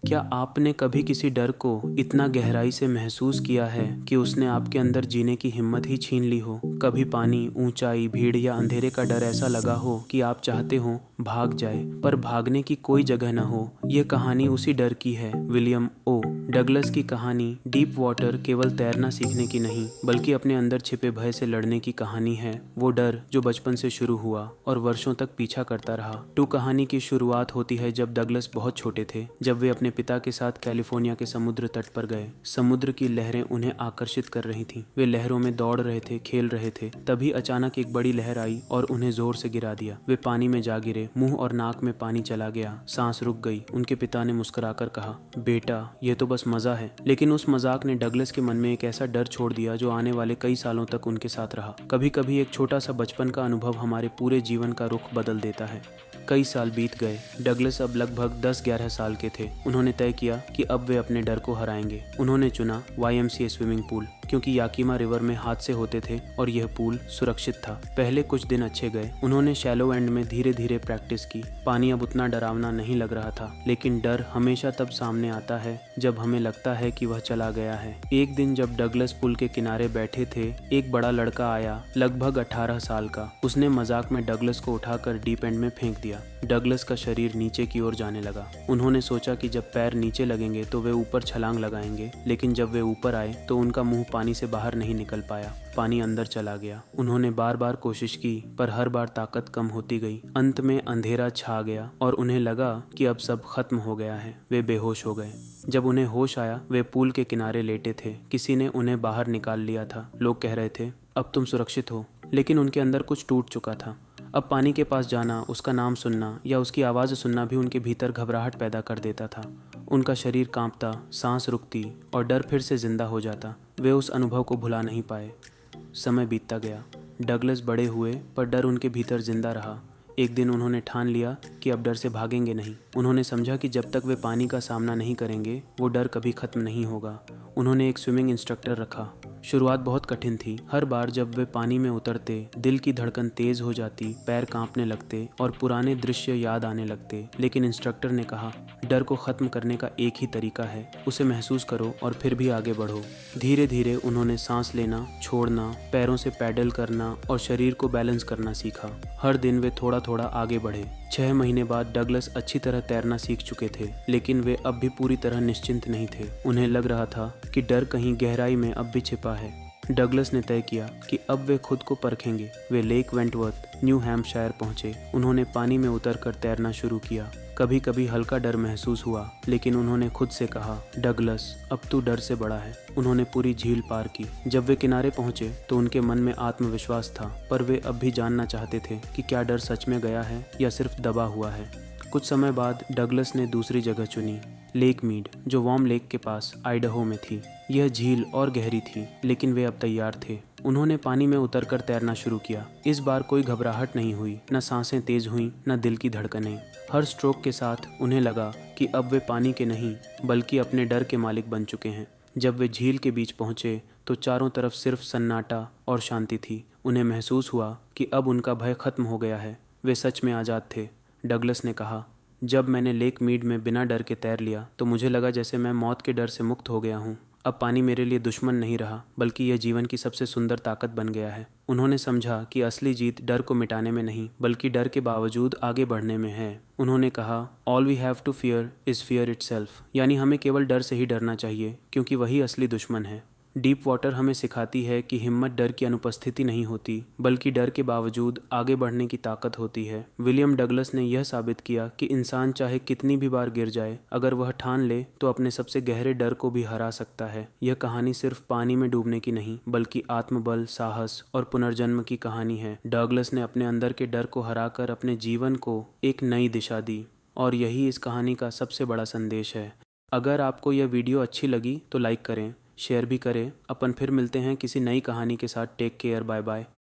क्या आपने कभी किसी डर को इतना गहराई से महसूस किया है कि उसने आपके अंदर जीने की हिम्मत ही छीन ली हो? कभी पानी, ऊंचाई, भीड़ या अंधेरे का डर ऐसा लगा हो कि आप चाहते हो भाग जाए, पर भागने की कोई जगह न हो। ये कहानी उसी डर की है। विलियम ओ डगलस की कहानी डीप वाटर केवल तैरना सीखने की नहीं, बल्कि अपने अंदर छिपे भय से लड़ने की कहानी है। वो डर जो बचपन से शुरू हुआ और वर्षों तक पीछा करता रहा। कहानी की शुरुआत होती है जब डगलस बहुत छोटे थे, जब वे अपने पिता के साथ कैलिफोर्निया के समुद्र तट पर गए। समुद्र की लहरें उन्हें आकर्षित कर रही थीं। वे लहरों में दौड़ रहे थे, खेल रहे थे। तभी अचानक एक बड़ी लहर आई और उन्हें जोर से गिरा दिया। वे पानी में जा गिरे, मुंह और नाक में पानी चला गया, सांस रुक गई। उनके पिता ने मुस्कुराकर कहा, बेटा, ये तो बस मजा है। लेकिन उस मजाक ने डगलस के मन में एक ऐसा डर छोड़ दिया जो आने वाले कई सालों तक उनके साथ रहा। कभी कभी एक छोटा सा बचपन का अनुभव हमारे पूरे जीवन का रुख बदल देता है। कई साल बीत गए। डगलस अब लगभग 10-11 साल के थे। उन्होंने तय किया कि अब वे अपने डर को हराएंगे। उन्होंने चुना YMCA स्विमिंग पूल, क्योंकि याकीमा रिवर में हादसे होते थे और यह पूल सुरक्षित था। पहले कुछ दिन अच्छे गए। उन्होंने शैलो एंड में धीरे धीरे प्रैक्टिस की। पानी अब उतना डरावना नहीं लग रहा था, लेकिन डर हमेशा तब सामने आता है जब हमें लगता है कि वह चला गया है। एक दिन जब डगलस पुल के किनारे बैठे थे, एक बड़ा लड़का आया, लगभग 18 साल का। उसने मजाक में डगलस को उठाकर डीप एंड में फेंक दिया। डगलस का शरीर नीचे की ओर जाने लगा। उन्होंने सोचा कि जब पैर नीचे लगेंगे तो वे ऊपर छलांग लगाएंगे, लेकिन जब वे ऊपर आए तो उनका मुंह पानी से बाहर नहीं निकल पाया। पानी अंदर चला गया। उन्होंने बार बार कोशिश की, पर हर बार ताकत कम होती गई। अंत में अंधेरा छा गया और उन्हें लगा कि अब सब खत्म हो गया है। वे बेहोश हो गए। जब उन्हें होश आया, वे पूल के किनारे लेटे थे। किसी ने उन्हें बाहर निकाल लिया था। लोग कह रहे थे, अब तुम सुरक्षित हो। लेकिन उनके अंदर कुछ टूट चुका था। अब पानी के पास जाना, उसका नाम सुनना या उसकी आवाज़ सुनना भी उनके भीतर घबराहट पैदा कर देता था। उनका शरीर कांपता, सांस रुकती और डर फिर से जिंदा हो जाता। वे उस अनुभव को भुला नहीं पाए। समय बीतता गया। डगलस बड़े हुए, पर डर उनके भीतर जिंदा रहा। एक दिन उन्होंने ठान लिया कि अब डर से भागेंगे नहीं। उन्होंने समझा कि जब तक वे पानी का सामना नहीं करेंगे, वो डर कभी खत्म नहीं होगा। उन्होंने एक स्विमिंग इंस्ट्रक्टर रखा। शुरुआत बहुत कठिन थी। हर बार जब वे पानी में उतरते, दिल की धड़कन तेज हो जाती, पैर कांपने लगते और पुराने दृश्य याद आने लगते। लेकिन इंस्ट्रक्टर ने कहा, डर को खत्म करने का एक ही तरीका है, उसे महसूस करो और फिर भी आगे बढ़ो। धीरे धीरे उन्होंने सांस लेना, छोड़ना, पैरों से पैडल करना और शरीर को बैलेंस करना सीखा। हर दिन वे थोड़ा थोड़ा आगे बढ़े। 6 महीने बाद डगलस अच्छी तरह तैरना सीख चुके थे, लेकिन वे अब भी पूरी तरह निश्चिंत नहीं थे। उन्हें लग रहा था कि डर कहीं गहराई में अब भी छिपा है। डगलस ने तय किया कि अब वे खुद को परखेंगे। वे लेक वेंटवर्थ, न्यू हैम्पशायर पहुंचे। उन्होंने पानी में उतरकर तैरना शुरू किया। कभी कभी हल्का डर महसूस हुआ, लेकिन उन्होंने खुद से कहा, डगलस, अब तू डर से बड़ा है। उन्होंने पूरी झील पार की। जब वे किनारे पहुंचे तो उनके मन में आत्मविश्वास था, पर वे अब भी जानना चाहते थे कि क्या डर सच में गया है या सिर्फ दबा हुआ है। कुछ समय बाद डगलस ने दूसरी जगह चुनी, लेक मीड, जो वार्म लेक के पास आइडाहो में थी। यह झील और गहरी थी, लेकिन वे अब तैयार थे। उन्होंने पानी में उतरकर तैरना शुरू किया। इस बार कोई घबराहट नहीं हुई, न सांसें तेज हुईं, न दिल की धड़कनें। हर स्ट्रोक के साथ उन्हें लगा कि अब वे पानी के नहीं, बल्कि अपने डर के मालिक बन चुके हैं। जब वे झील के बीच पहुंचे तो चारों तरफ सिर्फ सन्नाटा और शांति थी। उन्हें महसूस हुआ कि अब उनका भय खत्म हो गया है। वे सच में आज़ाद थे। डगलस ने कहा, जब मैंने लेक मीड में बिना डर के तैर लिया तो मुझे लगा जैसे मैं मौत के डर से मुक्त हो गया हूँ। अब पानी मेरे लिए दुश्मन नहीं रहा, बल्कि यह जीवन की सबसे सुंदर ताकत बन गया है। उन्होंने समझा कि असली जीत डर को मिटाने में नहीं, बल्कि डर के बावजूद आगे बढ़ने में है। उन्होंने कहा, all we have to fear is fear itself, यानी हमें केवल डर से ही डरना चाहिए, क्योंकि वही असली दुश्मन है। डीप वाटर हमें सिखाती है कि हिम्मत डर की अनुपस्थिति नहीं होती, बल्कि डर के बावजूद आगे बढ़ने की ताकत होती है। विलियम डगलस ने यह साबित किया कि इंसान चाहे कितनी भी बार गिर जाए, अगर वह ठान ले तो अपने सबसे गहरे डर को भी हरा सकता है। यह कहानी सिर्फ पानी में डूबने की नहीं, बल्कि आत्मबल, साहस और पुनर्जन्म की कहानी है। डगलस ने अपने अंदर के डर को हराकर अपने जीवन को एक नई दिशा दी, और यही इस कहानी का सबसे बड़ा संदेश है। अगर आपको यह वीडियो अच्छी लगी तो लाइक करें, शेयर भी करें। अपन फिर मिलते हैं किसी नई कहानी के साथ। Take care, bye bye.